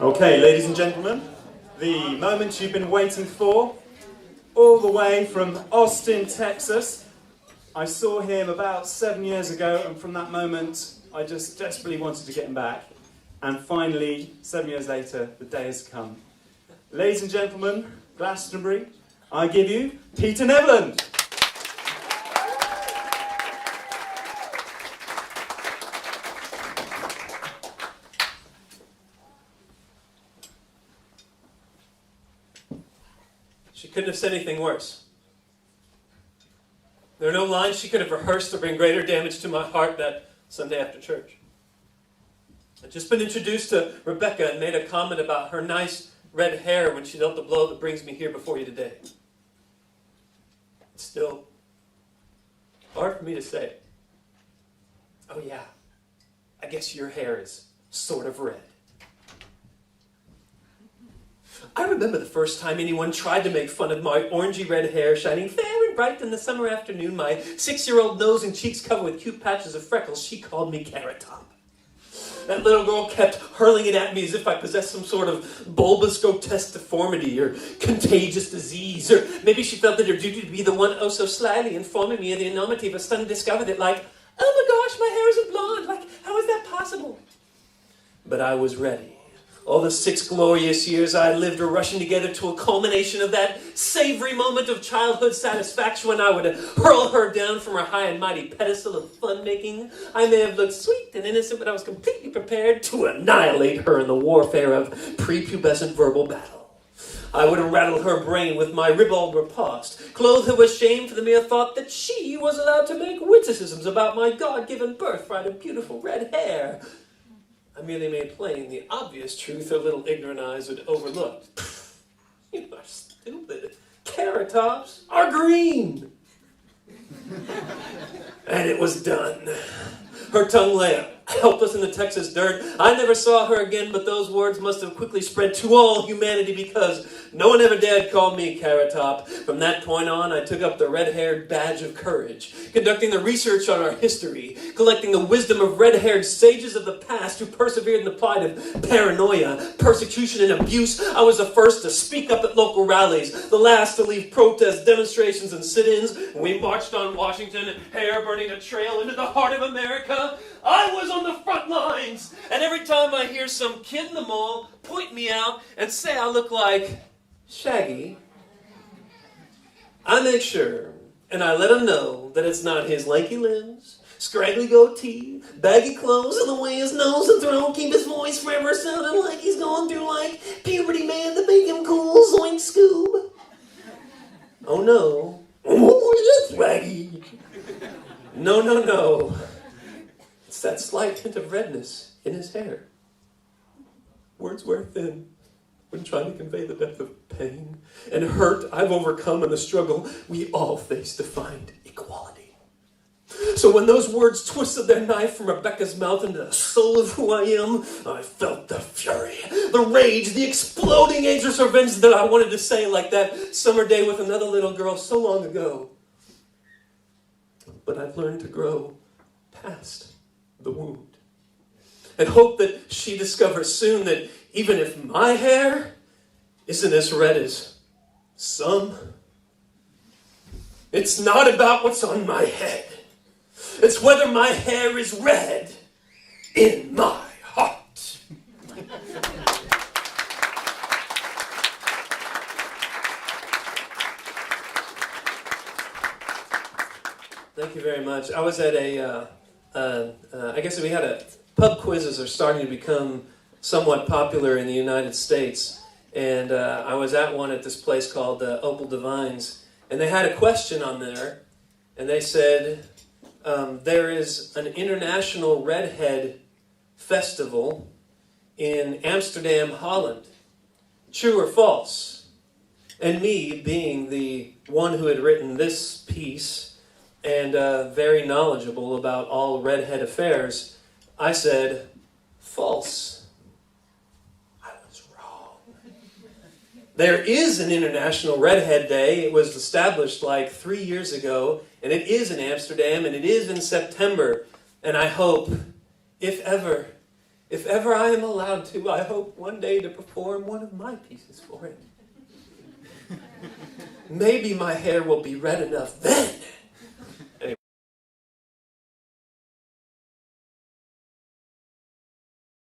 Okay, ladies and gentlemen, the moment you've been waiting for, all the way from Austin, Texas. I saw him about 7 years ago, and from that moment, I just desperately wanted to get him back. And finally, 7 years later, the day has come. Ladies and gentlemen, Glastonbury, I give you Peter Nevland. She couldn't have said anything worse. There are no lines she could have rehearsed to bring greater damage to my heart that Sunday after church. I'd just been introduced to Rebecca and made a comment about her nice red hair when she dealt the blow that brings me here before you today. It's still hard for me to say. Oh yeah, I guess your hair is sort of red. I remember the first time anyone tried to make fun of my orangey red hair shining fair and bright in the summer afternoon, my 6-year-old nose and cheeks covered with cute patches of freckles. She called me Carrot-Top. That little girl kept hurling it at me as if I possessed some sort of bulbous grotesque deformity or contagious disease. Or maybe she felt it her duty to be the one oh so slyly informing me of the enormity of a sudden discovery that, like, oh my gosh, my hair isn't blonde. Like, how is that possible? But I was ready. All the 6 glorious years I lived were rushing together to a culmination of that savory moment of childhood satisfaction when I would hurl her down from her high and mighty pedestal of fun-making. I may have looked sweet and innocent, but I was completely prepared to annihilate her in the warfare of prepubescent verbal battle. I would rattle her brain with my ribald riposte, clothe her with shame for the mere thought that she was allowed to make witticisms about my God-given birthright of beautiful red hair. I merely made plain the obvious truth her little ignorant eyes had overlooked. You are stupid. Carrot tops are green. And it was done. Her tongue lay helpless in the Texas dirt. I never saw her again, but those words must have quickly spread to all humanity because no one ever dared call me Carrot-Top. From that point on, I took up the red-haired badge of courage, conducting the research on our history, collecting the wisdom of red-haired sages of the past who persevered in the plight of paranoia, persecution, and abuse. I was the first to speak up at local rallies, the last to lead protests, demonstrations, and sit-ins. We marched on Washington, hair burning a trail into the heart of America. I was on the front lines, and every time I hear some kid in the mall point me out and say I look like Shaggy, I make sure and I let him know that it's not his lanky limbs, scraggly goatee, baggy clothes, and the way his nose and throat keep his voice forever sounding like he's going through like puberty man to make him cool, zoink scoob. Oh no. Oh, that's Raggy. No. It's that slight hint of redness in his hair. Words wear thin when trying to convey the depth of pain and hurt I've overcome in the struggle we all face to find equality. So when those words twisted their knife from Rebecca's mouth into the soul of who I am, I felt the fury, the rage, the exploding angel's revenge that I wanted to say like that summer day with another little girl so long ago. But I've learned to grow past the wound, and hope that she discovers soon that even if my hair isn't as red as some, it's not about what's on my head. It's whether my hair is red in my heart. Thank you very much. I was at I guess we had pub quizzes are starting to become somewhat popular in the United States. And I was at one at this place called Opal Divines. And they had a question on there. And they said, there is an international redhead festival in Amsterdam, Holland. True or false? And me, being the one who had written this piece, and very knowledgeable about all redhead affairs, I said, false. I was wrong. There is an International Redhead Day. It was established like 3 years ago, and it is in Amsterdam, and it is in September. And I hope, if ever, If ever I am allowed to, I hope one day to perform one of my pieces for it. Maybe my hair will be red enough then